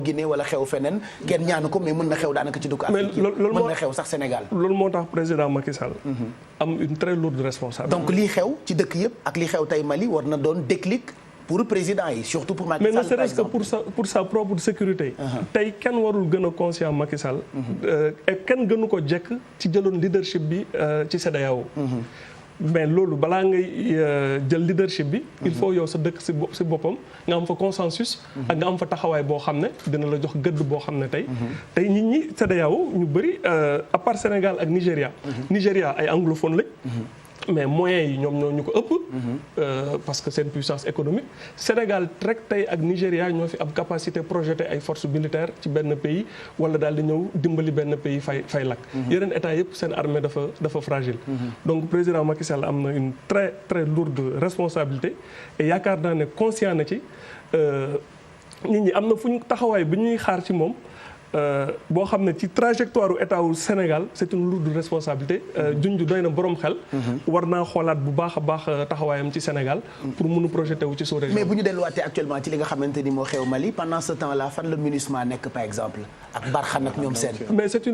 Guinée wala xew feneen kenn ñaanu ko mais mën na xew daanaka ci dëkk Afrique mën na xew sax Sénégal. loolu moo tax président Macky Sall am une très lourde responsabilité. donc lii xew ci dëkk yëpp ak li xew tey Mali war na doon déclic pour président yi surtout pour Macky Sall. mais ne serait-ce que pour sa propre sécurité. tey kenn warul gën a conscient Macky Sall. et kenn gënu ko jekk ci jëloon leadership bi ci CEDEAO. mais loolu balaa ngay jël leadership bi. il faut yow sa dëkk si boppam nga am fa consensus. ak nga am fa taxawaay boo xam ne dina la jox gëdd boo xam ne tey. tey nit ñi CEDEAO ñu bëri à part Sénégal ak Nigéria. Nigéria ay anglophone lañ. mais moyens yi ñoom ñoo ñu ko ëpp. parce que c'est une puissance économique. Sénégal rek tey ak Nigéria ñoo fi am capacité projeter ay forces militaires ci benn pays wala daal di ñëw dimbali benn pays fay lakk. yeneen état yëpp seen armée dafa fragile. donc président Macky Sall am na une très très lourde responsabilité et yaakaar naa ne conscient na ci nit ñi am na fu ñu taxawaay bi ñuy xaar ci moom. boo xam ne ci trajectoire u état wu Sénégal c'est une lourde responsabilité junj doy na borom xel. war naa xoolaat bu baax a baax taxawaayam ci Sénégal. pour mun a projeté wu ci sous-région. mais bu ñu delluwaatee actuellement ci li nga xamante ni moo xew Mali pendant ce temps-là fan la MINUSMA nekk par exemple ak Barkhane ak ñoom seen. mais c'est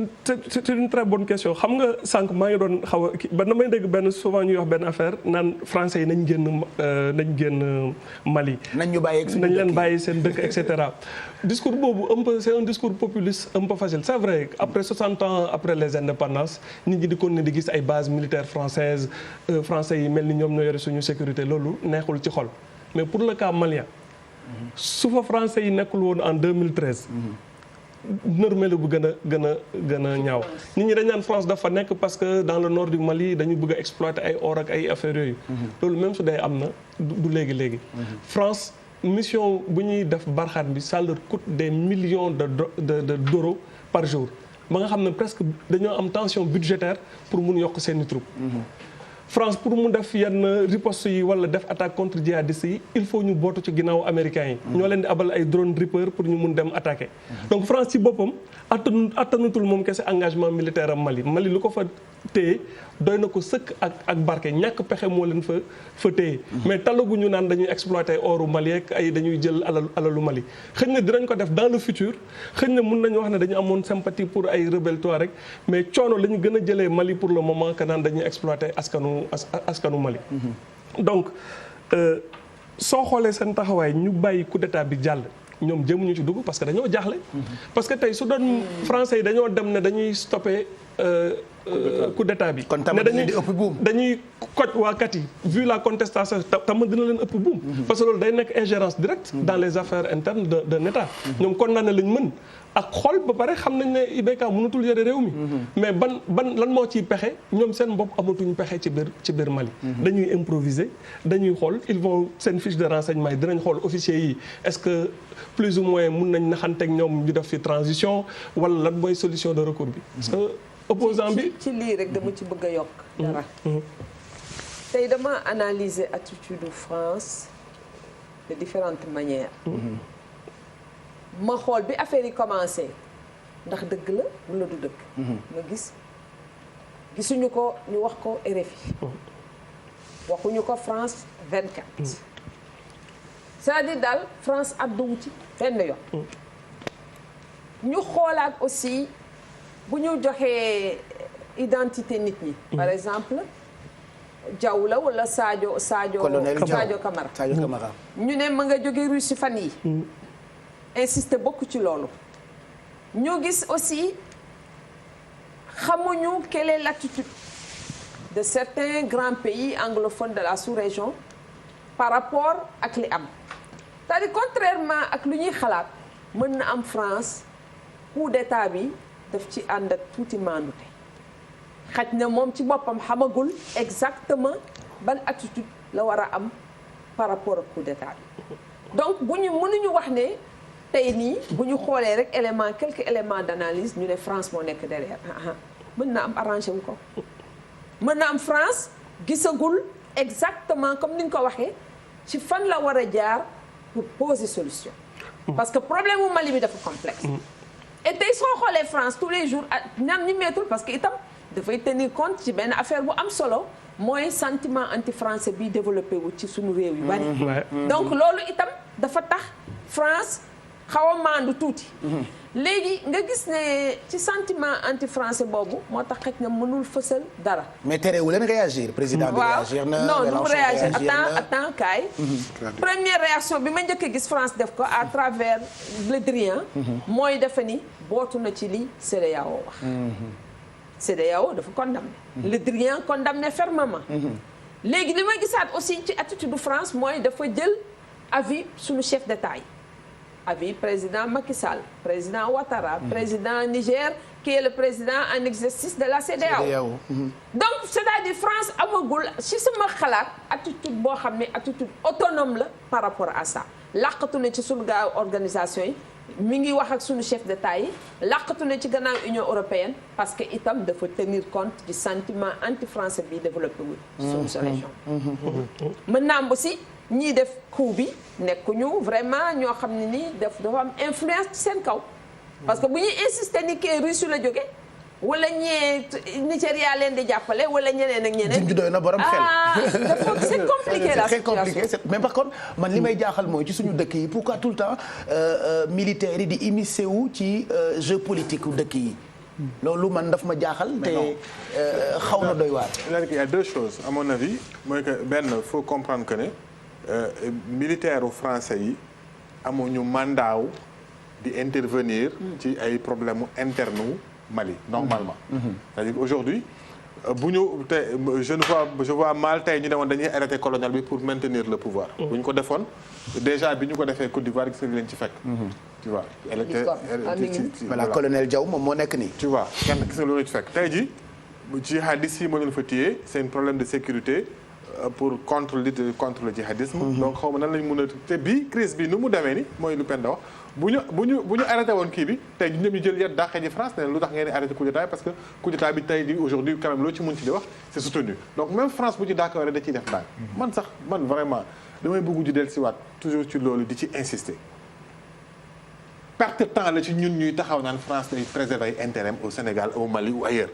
une très bonne question xam nga sànq maa ngi doon xaw a ba damay dégg benn souvent ñuy wax benn affaire naan français yi nañ génn Mali. nañ ñu bàyyi nañ leen bàyyi seen dëkk et cetera. discours boobu un peu c'est un discours populiste un peu facile c'est vrai après 60 ans après les indépendances nit ñi di continuer di gis ay bases militaires françaises français yi mel ni ñoom ñoo yore suñu sécurité loolu neexul ci xol mais pour le cas malien su fa français yi nekkul woon en 2013 nërmelu bu gën a ñaaw nit ñi dañ naan France dafa nekk parce que dans le nord du Mali dañu bëgg a exploiter ay or ak ay affaires yooyu loolu même su dee am na du léegi France mission bu ñuy def Barkhane bi ça leur coûte des millions d'euros par jour ba nga xam ne presque dañoo am tension budgétaire pour mun yokk seeni troupes. France pour mu def yenn riposte yi wala def attaque contre djihadistes yi il faut ñu bootu ci ginnaaw américains yi. ñoo leen di abal ay drone Reaper pour ñu mun dem attaquer. donc France ci boppam attanutul moom kese engagement militaire am Mali lu ko fa téye doy na ko sëkk ak barke ñàkk pexe moo leen fa téye. mais talaguñu naan dañuy exploiter oru Mali ak ay dañuy jël alalu Mali. xëy na dinañ ko def dans le futur xëy na mun nañu wax ne dañu amoon sympathie pour ay rebelle rek mais coono la ñu gën a jëlee Mali pour le moment que naan dañuy exploiter askanu Mali. donc soo xoolee seen taxawaay ñu bàyyi coup d'état bi jàll ñoom jëmuñu ci dugg parce que dañoo jaaxle. parce que tey su doon français yi dañoo dem ne dañuy stopper coup d'état bi. kon tamit dina di ëpp buum dañuy koj waa kat yi vu la contestation tamit dina leen ëpp buum. parce que loolu day nekk ingérence directe dans les affaires internes d'un État. ñoom condamné lañ mën ak xool ba pare xam nañ ne IBK mënatul yore réew mi. mais ban lan moo ciy pexe ñoom seen bopp amatuñu pexe ci biir Mali. dañuy improviser dañuy xool ils vont seen fiche de renseignement yi dinañ xool officiers yi est-ce que plus ou moins mun nañ naxanteeg ñoom ñu def fi transition wala lan mooy solution de recours bi. parce que opposant bi ci lii rek dama ci bëgg a yokk dara. tey dama analyser attitude France de différentes manières. ma xool bi affaire yi commencé ndax dëgg la wala du dëgg. ma gisuñu ko ñu wax ko RFI. waxuñu ko France 24. c'est-à-dire daal France adduwu ci benn yoon. ñu xoolaat aussi bu ñu joxee identité nit ñi. par exemple Diaw la wala colonel Sadio Camara. ñu ne ma nga jóge Russie fan yi insister beaucoup ci loolu. ñu gis aussi xamuñu quelle est l'attitude de certains grands pays anglophones de la sous-région par rapport ak li am. c'est-à-dire contrairement ak lu ñuy xalaat mën na am France coup d'état bi daf ci ànd ak tuuti maandute xaj na moom ci boppam xamagul exactement ban attitude la war a am par rapport ak coup d'état bi. donc mënuñu wax ne tey nii bu ñu xoolee rek quelques éléments d'analyse ñu ne France moo nekk derrière mën na am arrangé wu ko. mën na am France gisagul exactement comme ni ñu ko waxee ci fan la war a jaar pour poser solution. parce que problème mu Mali bi dafa complexe. et tey soo xoolee France tous les jours ñam ñi meetul parce que itam dafay tenir compte ci benn affaire bu am solo mooy sentiment anti-français bi développé wu ci suñu réew yu bari. donc loolu itam dafa tax France xaw a maandu tuuti. léegi nga gis ne ci sentiment anti français boobu moo tax xëj na mënul fësal dara. mais terewul leen réagir président bi réagir na. non du mu réagir attends kaay. première réaction bi ma njëkk a gis France def ko à travers Le Drian. mooy dafa ni bootu na ci li CEDEAO wax. CEDEAO dafa condamné. Le Drian condamné fermement. léegi li ma gisaat aussi ci attitude de France mooy dafa jël avis suñu chef d'État yi. avis président Macky Sall président Ouattara président Niger qui est le président en exercice de la CEDEAO. donc c'est-à-dire France amagul ci sama xalaat attitude boo xam ne attitude autonome la par rapport à ça làqatu na ci sunu gaaw organisation yi mi ngi wax ak sunu chef d'État yi làqatu na ci gannaaw Union européenne parce que itam dafa tenir compte du sentiment anti-français bi développé wu sunu sa région. mën naa am aussi ñii def coup bi nekkuñu vraiment ñoo xam ne nii dafa am influence ci seen kaw parce que bu ñuy insister ni kii Russie la jóge wala ñee Nigéria leen di jàppale wala ñeneen ak ñeneen. doy na borom xel. dafa c'est compliqué la c'est compliqué mais par contre man li may jaaxal mooy ci suñu dëkk yi pourquoi tout le temps militaires yi di immiscé wu ci jeu politique u dëkk yi. loolu man daf ma jaaxal te xaw na doy waar. il y a deux choses à mon avis mooy que benn faut comprendre que ne. militaire français yi amuñu mandat di intervenir ci ay problème interne wu Mali normalement. c'est-à-dire aujourd'hui bu ñu te je vois mal tey ñu ne woon dañuy arrêter colonial bi pour maintenir le pouvoir. bu ñu ko defoon déjà bi ñu ko defee Côte d'Ivoire gis nga leen ci fekk. tu vois. voilà colonel Diaw moom moo nekk nii. tu vois kenn gis nga loolu ci fekk tey jii jihadistes yi moo leen fa téye c'est un problème de sécurité. pour lutter contre le djihadisme. donc xaw ma nan lañ mën a te bii crise bi nu mu demee ni mooy lu Penda wax bu ñu arrêté woon kii bi tey ñun ñëpp ñu jël yet dàqee ji France ne lu tax ngeen di arrêté coup d'état parce que coup d'état bi tey di aujourd'hui quand même loo ci mën ci di wax c'est soutenu donc même France bu ci d'accord da ciy def daal. man vraiment damay bëgg ju del si waat toujours ci loolu di ci insister. perte temps la ci ñun ñuy taxaw naan France day préserver ay intérêt au Sénégal au Mali ou ailleurs.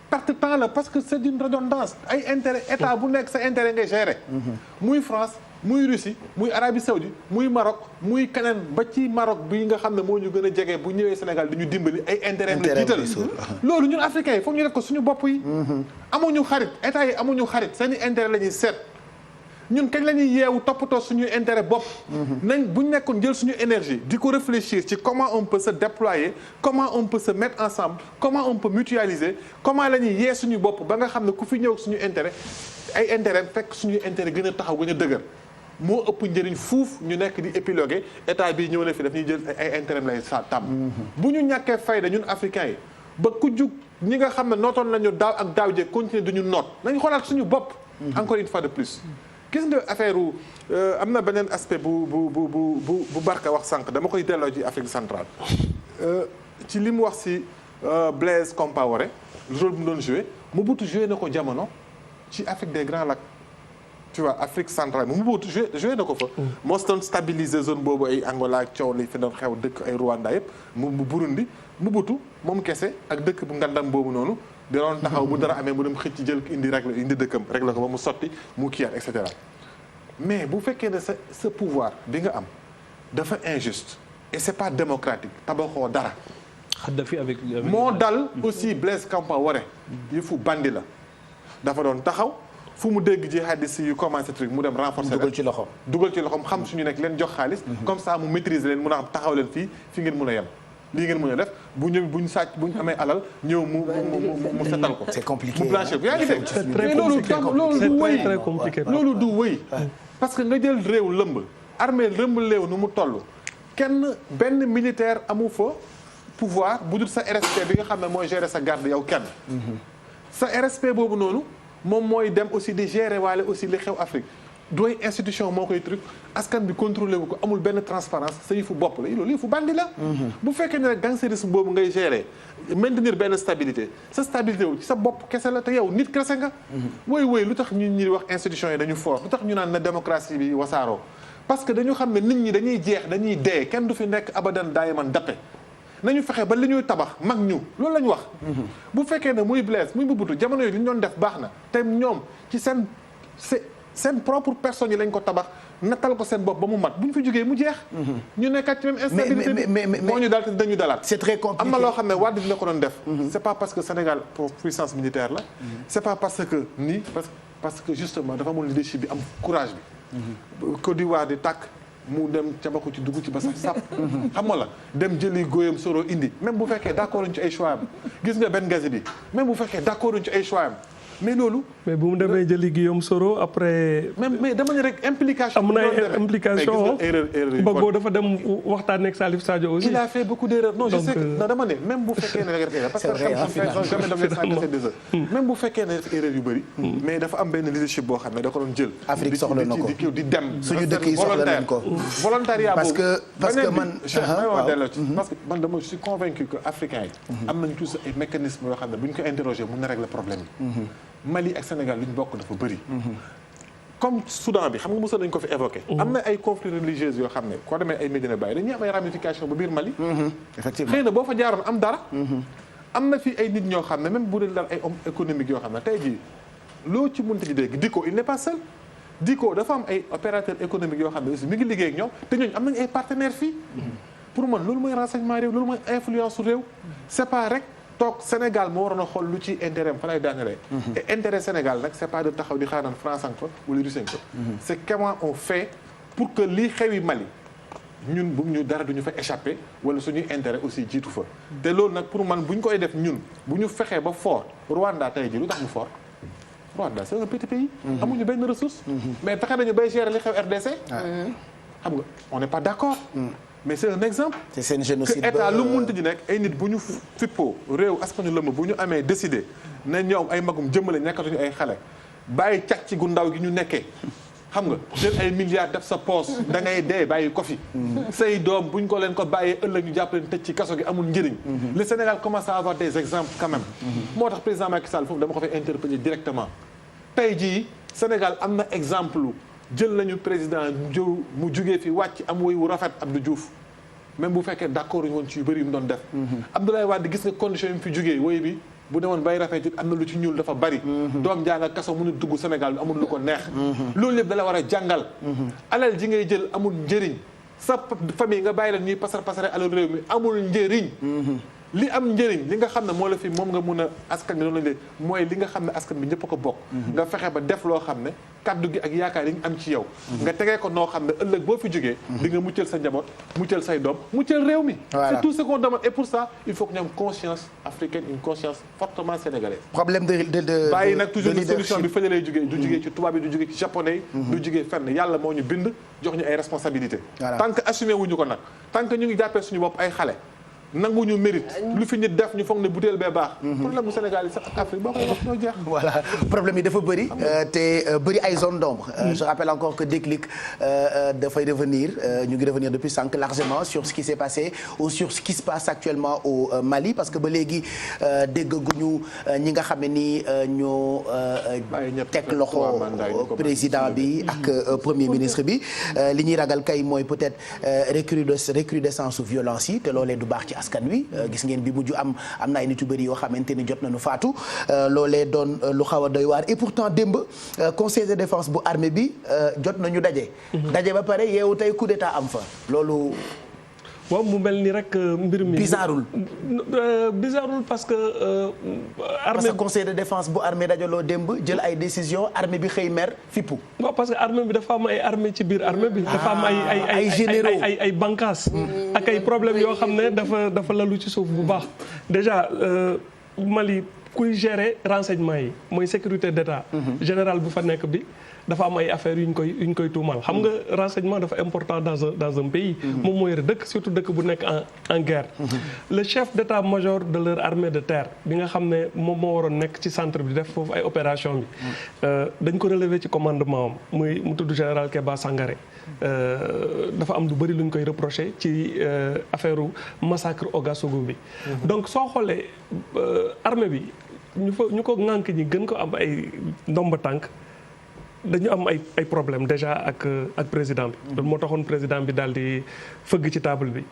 perte temps la parce que c'est une redondance ay intérêt état bu nekk sa intérêt ngay gérer. muy France muy Russie muy Arabie Saoudite muy Maroc muy keneen ba ci Maroc bi nga xam ne moo ñu gën a jege bu ñëwee Sénégal di ñu dimbali ay intérêt la jiital loolu ñun africains yi foog ñu def ko suñu bopp yi. amuñu xarit état yi amuñu xarit seen i intérêt la ñuy seet. ñun kañ la ñuy yeewu toppatoo suñuy intérêt bopp. nañ bu ñu nekkoon jël suñu énergie di ko réfléchir ci comment on peut se déployer comment on peut se mettre ensemble comment on peut mutualiser comment la ñuy yee suñu bopp ba nga xam ne ku fi ñëw suñu intérêt ay intérêt fekk suñuy intérêt gën a taxaw gën a dëgër moo ëpp njëriñ fuuf ñu nekk di épiloguer état bi ñëw na fi daf ñuy jël ay intérêt lay sa tàmm. bu ñu ñàkkee fayda ñun africains yi ba ku jug ñi nga xam ne nootoon nañu daaw ak daaw jee continuer duñu noot nañ xoolaat suñu bopp. encore une fois de plus. gis nga affaire am na beneen aspect bu Barka wax sànq dama koy delloo ci Afrique centrale ci li mu wax si Blaise Compaoré rôle bu mu doon joué Mobutu joué na ko jamono ci Afrique des Grands Lacs tu vois Afrique centrale Mobutu joué na ko fa. moo doon stabiliser zone boobu ay Angola ak coow li fi doon xew dëkk ay Rwanda yëpp mu Burundi Mobutu moom kese ak dëkk bu ngandam boobu noonu. di doon taxaw bu dara amee mu dem xëcc jël indi dëkkam réglé ko ba mu sotti mu kiyaat et cetera mais bu fekkee ne sa pouvoir bi nga am dafa injuste et c'est pas démocratique tabaxoo dara. Kadhafi avec moo dal aussi Blaise Compaoré yëfu bandi la dafa doon taxaw fu mu dégg jihadistes yu commencé truc mu dem renforcer dugal ci loxoom xam suñu nekk leen jox xaalis. comme ça mu maîtriser leen mun a am taxaw leen fii ngeen mun a yem. lii ngeen mën a def bu ñu sàcc bu ñu amee alal ñëw mu setal ko. c'est compliqué mu blanchir yaa ngi dégg. c'est très compliqué loolu du wëy parce que nga jël réew lëmb armée lëmb réew nu mu toll benn militaire amu fa pouvoir bu dul sa RSP bi nga xam ne mooy gérer sa garde yow kenn. sa RSP boobu noonu moom mooy dem aussi di gérer waale aussi li xew Afrique. dooy institution moo koy truc askan bi contrôlé wu ko amul benn transparence sa yëfu bopp la loolu yëfu bandi la. bu fekkee ne rek gangsterisme boobu ngay gérer maintenir benn stabilité sa stabilité wu ci sa bopp kese la te yow nit kese nga. woy lu tax ñun ñi wax institution yi dañu fort lu tax ñu naan na démocratie bi wasaaroo parce que dañu xam ne nit ñi dañuy jeex dañuy dee kenn du fi nekk abadan daayiman dappe nañu fexe ba li ñuy tabax mag ñu loolu la ñu wax. bu fekkee ne muy Blaise muy Mobutu jamono yi li ñu doon def baax na te ñoom ci seen propre personne yi lañ ko tabax nattal ko seen bopp ba mu mat bu ñu fi jógee mu jeex. ñu nekkat ci même instabilité bi moo ñu dal te dañu dalaat. c'est très compliqué. am na loo xam ne Wade dina ko doon def. c'est pas parce que Sénégal puissance militaire la. c'est pas parce que nii parce que justement dafa amul leadership bi am courage bi. Côte d'Ivoire di tàkk mu dem cabaxu ci dugg ci ba sax sàpp. xam nga la dem jëli góoyam soro indi même bu fekkee d'accord ci ay choix am gis nga benn gazette bi même bu fekkee d'accord ci ay choix am mais loolu. mais bu mu demee jëli Guillaume Soro après. mais dama ne rek implication. am na ay implication erreur Gbagbo dafa dem waxtaan ak Salif Sadio aussi. il a fait beaucoup d'erreurs non je sais que non dama ne même bu fekkee ne rek parce que xam jamais dem même bu fekkee ne def erreur yu bëri. mais dafa am benn leadership boo xam ne da ko doon jël. Afrique soxla na ko di dem. suñu dëkk yi soxla nañ ko. volontariat boobu parce que man. parce que man dama je suis convaincu que africains yi. am nañu tous ay mécanismes yoo xam ne bu ñu ko interroger mën na régler problème yi. Mali ak Sénégal lu ñu bokk dafa bëri. comme Soudan bi xam nga mosoon nañu ko fi évoqué. am na ay conflits religieux yoo xam ne koo demee ay Médina Baye dañuy am ay ramifications ba biir Mali. effectivement xëy na boo fa jaaroon am dara. am na fi ay nit ñoo xam ne même bu dee daal ay hommes économiques yoo xam ne tey jii loo ci mënta ji dégg Diko il n'est pas seul. Diko dafa am ay opérateurs économiques yoo xam ne aussi mi ngi liggéey ak ñoom te ñooñu am nañu ay partenaires fii. pour man loolu mooy renseignement réew loolu mooy influence su réew. c'est pas rek. toog Sénégal moo waroon a xool lu ci intérêt am fa lay daanelee. et intérêt Sénégal nag c'est pas de taxaw di xaar naan France ak fa wala Russie ak fa. c'est comment on fait pour que lii xewi Mali ñun bu ñu dara du ñu fa échapper wala suñuy intérêt aussi jiitu fa. te loolu nag pour man bu ñu koy def ñun bu ñu fexee ba fort Rwanda tey jii lu tax mu fort Rwanda c'est un petit pays. amuñu benn ressource. mais fexe nañu bay gérer li xew RDC. xam nga on n'est pas d'accord. mais c'est un exemple. c'est seen génocide que état lu mu mënti di nekk ay nit bu ñu fippoo réew askanu lëmm bu ñu amee décidé ne ñoom ay magum jëmmale nekkatuñu ay xale bàyyi càcc gu ndaw gi ñu nekkee xam nga jël ay milliards def sa poche da ngay dee bàyyi ko fi. say doom bu ñu ko leen ko bàyyee ëllëg ñu jàpp leen tëj ci kaso gi amul njëriñ. le Sénégal commence à avoir des exemples quand même. moo tax président Macky Sall foofu dama ko fay interpeller directement. tey jii Sénégal am na exemple jël nañu président mu jugee fi wàcc am woy wu rafet Abdou Diouf même bu fekkee d'accord ñu woon ci yu bëri yu mu doon def. Abdoulaye Wade gis nga condition yi mu fi jugee woy bi bu demoon bay rafet it am na lu ci ñuul dafa bari. doom jaa nga kaso mënul dugg Sénégal amul lu ko neex. loolu lépp dala war a jàngal. alal ji ngay jël amul njëriñ sa famille nga bàyyi la ñuy pasare alal réew mi amul njëriñ. li am njëriñ li nga xam ne moo la fi moom nga mun a askan bi noonu lañ lee mooy li nga xam ne askan bi ñëpp a ko bokk. nga fexe ba def loo xam ne kaddu gi ak yaakaar yi nga am ci yow. nga tegee ko noo xam ne ëllëg boo fi jógee. di nga muccal sa njaboot muccal say doom muccal réew mi. voilà c'est tout ce qu'on demande et pour ça il faut que ñu am conscience africaine une conscience fortement sénégalaise. problème de bàyyi nag toujours solution bi fële lay jógee du jógee ci tubaab bi du jógee ci japonais yi. du jógee fenn yàlla moo ñu bind jox ñu ay responsabilités. tant que assumé wuñu ko nag tant que ñu ngi jàppee suñu bopp ay xale. nanguñu mérite lu fi nit def ñu foog ne butéel bee baax. problème mu Sénégal yi sax ak Afrique boo koy wax ñoo jeex. voilà problème yi dafa bëri te bëri ay zone d'ombre. Je rappelle encore que Déclic dafay revenir ñu ngi revenir depuis sànq largement sur ce qui s'est passé ou sur ce qui se passe actuellement au Mali parce que ba léegi déggaguñu ñi nga xam ne ni ñoo teg loxo président bi ak premier ministre bi li ñuy ragal kay mooy peut-être recrudescence su violence yi te loolee du baax ci askan wi gis ngeen bi mujj am na ay nit yu bëri yoo xamante ni jot nañu faatu loolee doon lu xaw a doy waar et pourtant démb conseil de défense bu armée bi jot nañu daje ba pare yeewu tey coup d'état am fa loolu waaw mu mel ni rek mbir mi bizarrul parce que parce que conseil de défense bu armée dajaloo démb jël ay décision armée bi xëy mer fippu waaw parce que armée bi dafa am ay armée ci biir armée bi dafa am ay généraux ay bànqaas ak ay problèmes yoo xam ne dafa lalu ci suuf bu baax déjà Mali kuy gérer renseignement yi mooy sécurité d'État général bu fa nekk bi dafa am ay affaires yu ñu koy tuumal xam nga renseignement dafa important dans un pays moom moo yore dëkk surtout dëkk bu nekk en guerre le chef d'état-major de leur armée de terre bi nga xam ne moom moo waroon nekk ci centre bi def foofu ay opération bi dañ ko relever ci commandement am mu tudd général Kéba Sangaré dafa am lu bëri lu ñu koy reprocher ci affaire massacre Ouagadougou bi donc soo xoolee armée bi ñu ko ŋànk ñi gën ko am ay ndomba tànk dañu am ay problème déjà ak président bi loolu moo taxoon président bi daal di fëgg ci table bi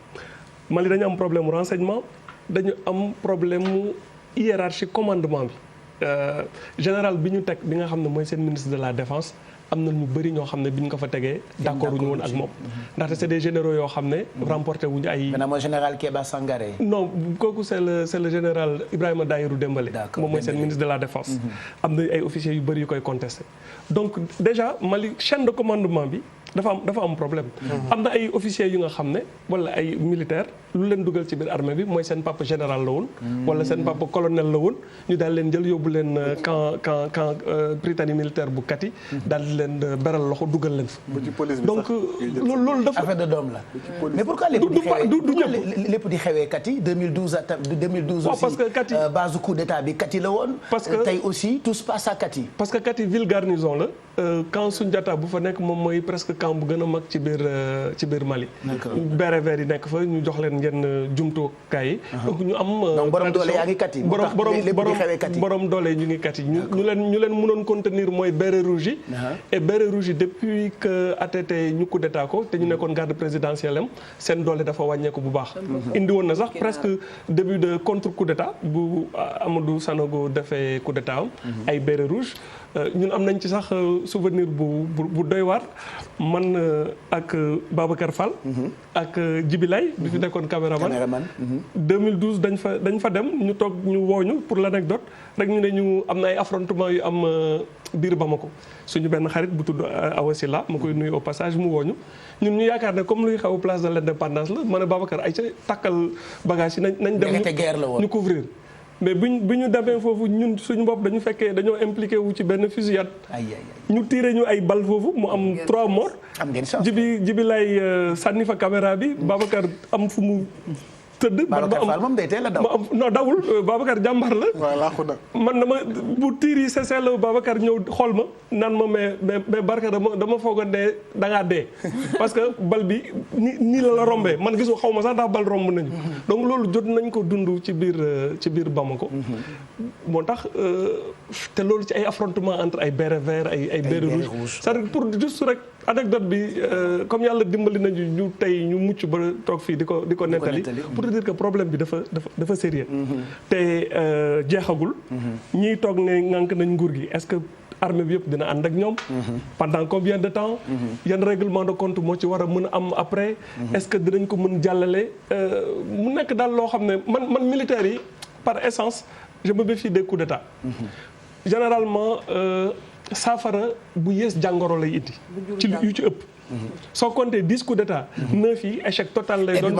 Mali dañu am problème mu renseignement dañu am problème mu hiérarchie commandement bi général bi ñu teg bi nga xam ne mooy seen ministre de la défense am na ñu bëri ñoo xam ne bi ñu ko fa tegee d'accord wuñu woon ak moom ndaxte c'est des généraux yoo xam ne remporté wuñu ay maintenant mooy général Kéba Sangaré. non kooku c'est le général Ibrahima Daïrou Dembélé moom mooy seen ministre de la défense am na ay officiers yu bëri yu koy contesté donc déjà Mali chaîne de commandement bi dafa am problème am na ay officiers yu nga xam ne wala ay militaires lu leen dugal ci biir armée bi mooy seen papa général la woon wala seen papa colonel la woon ñu daal leen jël yóbbu leen camp Prytanée militaire bu Kati daal di leen beral loxo dugal leen fa donc loolu dafa affaire de doom la mais pourquoi lépp di xewee Kati 2012 aussi parce que Kati base coup d'état bi Kati la woon parce que tey aussi tout se passe à Kati parce que Kati ville garnison la camp Soundiata bu fa nekk moom mooy presque camp bu gën a mag ci biir Mali bérets verts yi nekk fa ñu jox leen yenn jumtukaay yi donc ñu am donc borom doole yaa ngi Kati borom doole yi ñu ngi Kati ñu leen mënoon contenir mooy bérets rouges yi et bérets rouges yi depuis que ATT ñu coup d'état ko te ñu nekkoon garde présidentielle am seen doole dafa wàññeeku bu baax indi woon na sax presque début de contre coup d'état bu Amadou Sanogo defee coup d'état am ay bérets rouges ñun am nañ ci sax souvenir bu doy waar man ak Babacar Fall ak Djibilay bi fi nekkoon caméraman 2012 dañ fa dem ñu toog ñu wooñu pour l'anecdote rek ñu ne ñu am na ay affrontement yu am biir Bamako suñu benn xarit bu tudd Awa Silla ma koy nuyu au passage mu wooñu ñun ñu yaakaar ne comme luy xew place de l'indépendance la ma ne Babacar ay ca takkal bagage yi nañ dem ñu couvrir mais bi ñu demee foofu ñun suñu bopp dañu fekkee dañoo impliqué wu ci benn fusillade ñu tiré ñu ay bal foofu mu am 3 morts jibi lay sànni fa caméra bi Babacar am fu mu tëdd Babacar Fall moom day teel a daw non dawul Babacar jàmbar la man dama bu tiir yi c'est la Babacar ñëw xool ma naan ma mais Barka dama foogoon ne da ngaa dee parce que bal bi nii la rombee man gisu xaw ma sax ndax bal romb nañu donc loolu jot nañ ko dund ci biir Bamako moo tax te loolu ci ay affrontement entre ay bérets verts ay bérets rouges c'est-à-dire pour juste rek anecdote bi comme yàlla dimbali nañu ñu tey ñu mucc ba toog fii di ko nettali pour te dire que problème bi dafa sérieux te jeexagul ñiy toog ne ngànk nañ nguur gi est-ce que armée bi yëpp dina ànd ak ñoom pendant combien de temps yan règlement de compte moo ci war a mën a am après est-ce que dinañ ko mën jàllale mu nekk daal loo xam ne man militaires yi par essence je me méfie des coups d'état généralement saafara bu yées jàngoro lay indi ci yu ci ëpp soo compté 10 coups d'état 9 yi échec total lay doon